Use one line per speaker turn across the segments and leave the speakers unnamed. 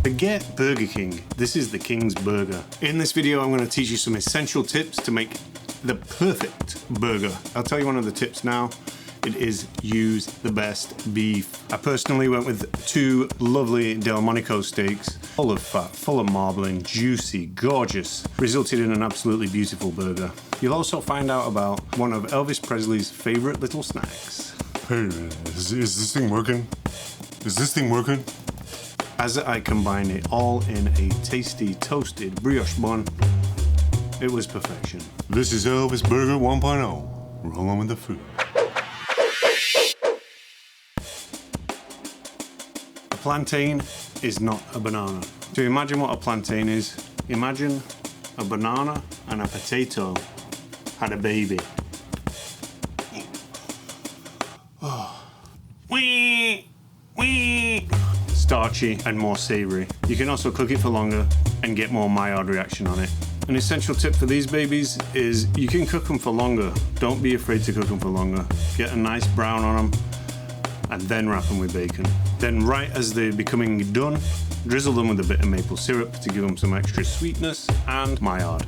Forget Burger King, this is the King's Burger. In this video, I'm going to teach you some essential tips to make the perfect burger. I'll tell you one of the tips now. It is use the best beef. I personally went with 2 lovely Delmonico steaks, full of fat, full of marbling, juicy, gorgeous, resulted in an absolutely beautiful burger. You'll also find out about one of Elvis Presley's favorite little snacks.
Hey, is this thing working? Is this thing working?
As I combined it all in a tasty toasted brioche bun, it was perfection.
This is Elvis Burger 1.0. Roll on with the food.
A plantain is not a banana. To imagine what a plantain is, imagine a banana and a potato had a baby. Oh. Wee! Wee! Starchy and more savory. You can also cook it for longer and get more Maillard reaction on it. An essential tip for these babies is you can cook them for longer. Don't be afraid to cook them for longer. Get a nice brown on them and then wrap them with bacon. Then right as they're becoming done, drizzle them with a bit of maple syrup to give them some extra sweetness and Maillard.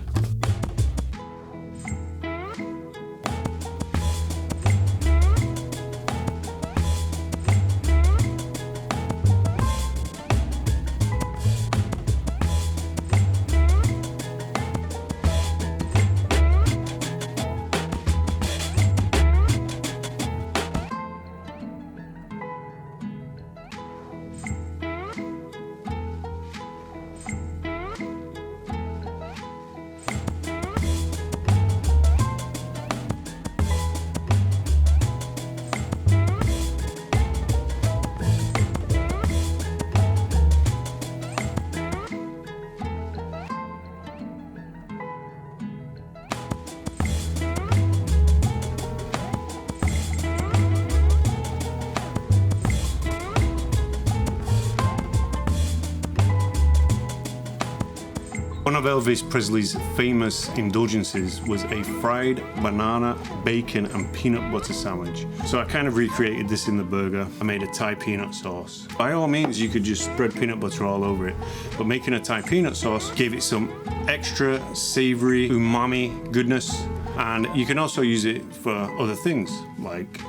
One of Elvis Presley's famous indulgences was a fried banana, bacon and peanut butter sandwich. So I kind of recreated this in the burger. I made a Thai peanut sauce. By all means, you could just spread peanut butter all over it, but making a Thai peanut sauce gave it some extra savory umami goodness. And you can also use it for other things, like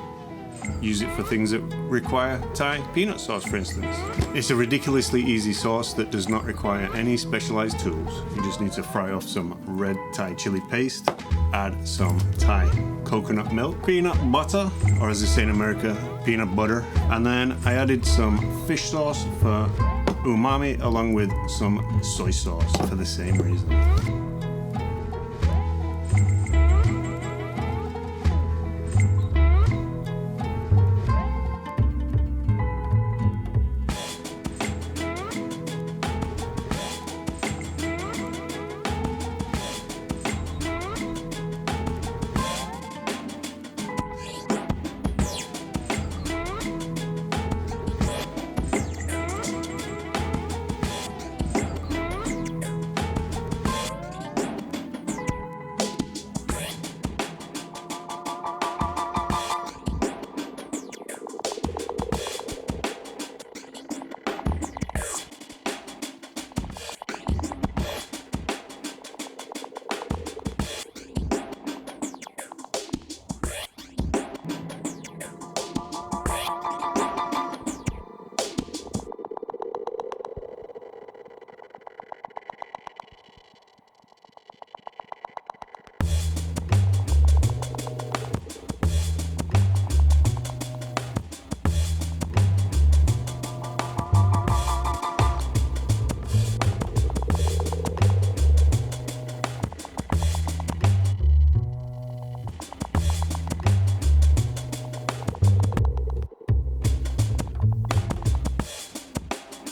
use it for things that require Thai peanut sauce, for instance. It's a ridiculously easy sauce that does not require any specialized tools. You just need to fry off some red Thai chili paste, add some Thai coconut milk, peanut butter, or as they say in America, peanut butter, and then I added some fish sauce for umami along with some soy sauce for the same reason.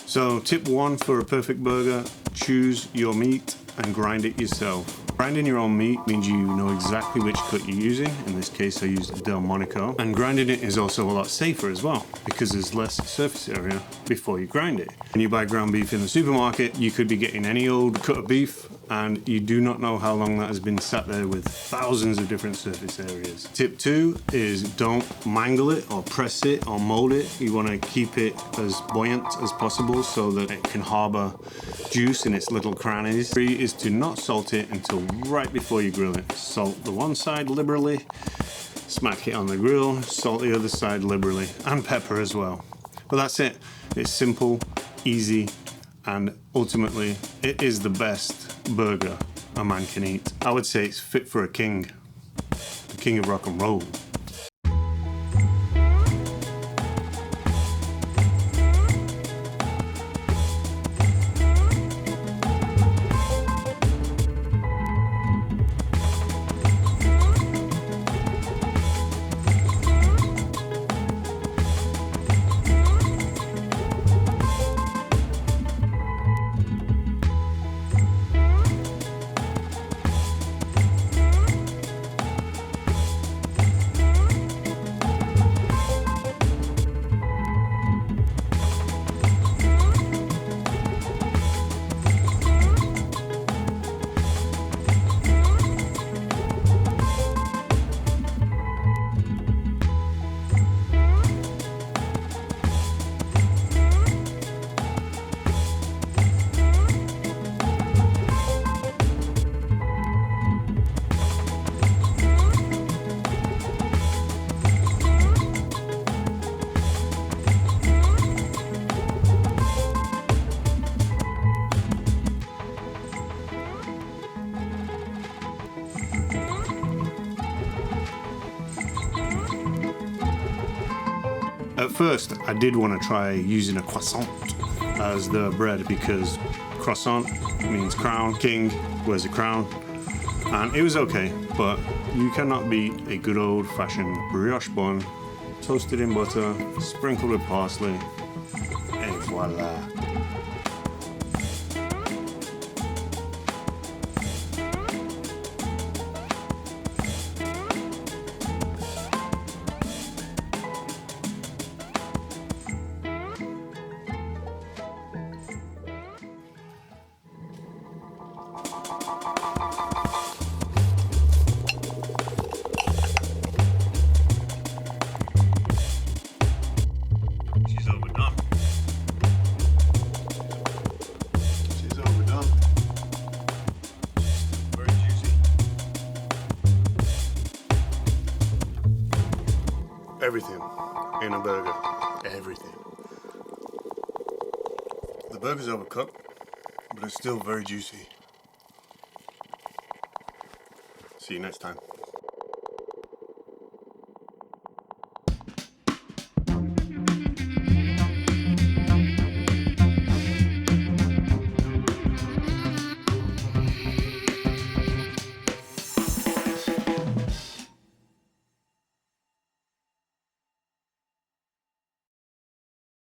So tip 1 for a perfect burger, choose your meat and grind it yourself. Grinding your own meat means you know exactly which cut you're using. In this case I used Delmonico. And grinding it is also a lot safer as well because there's less surface area before you grind it. When you buy ground beef in the supermarket, you could be getting any old cut of beef and you do not know how long that has been sat there with thousands of different surface areas. Tip 2 is don't mangle it or press it or mold it. You want to keep it as buoyant as possible so that it can harbor juice in its little crannies. 3 is to not salt it until right before you grill it. Salt the one side liberally, smack it on the grill, salt the other side liberally, and pepper as well. But that's it. It's simple, easy, and ultimately it is the best burger a man can eat. I would say it's fit for a king, the king of rock and roll. At first, I did want to try using a croissant as the bread because croissant means crown, king wears a crown, and it was okay, but you cannot beat a good old-fashioned brioche bun, toasted in butter, sprinkled with parsley, et voila. Everything in a burger. Everything. The burger's overcooked, but it's still very juicy. See you next time.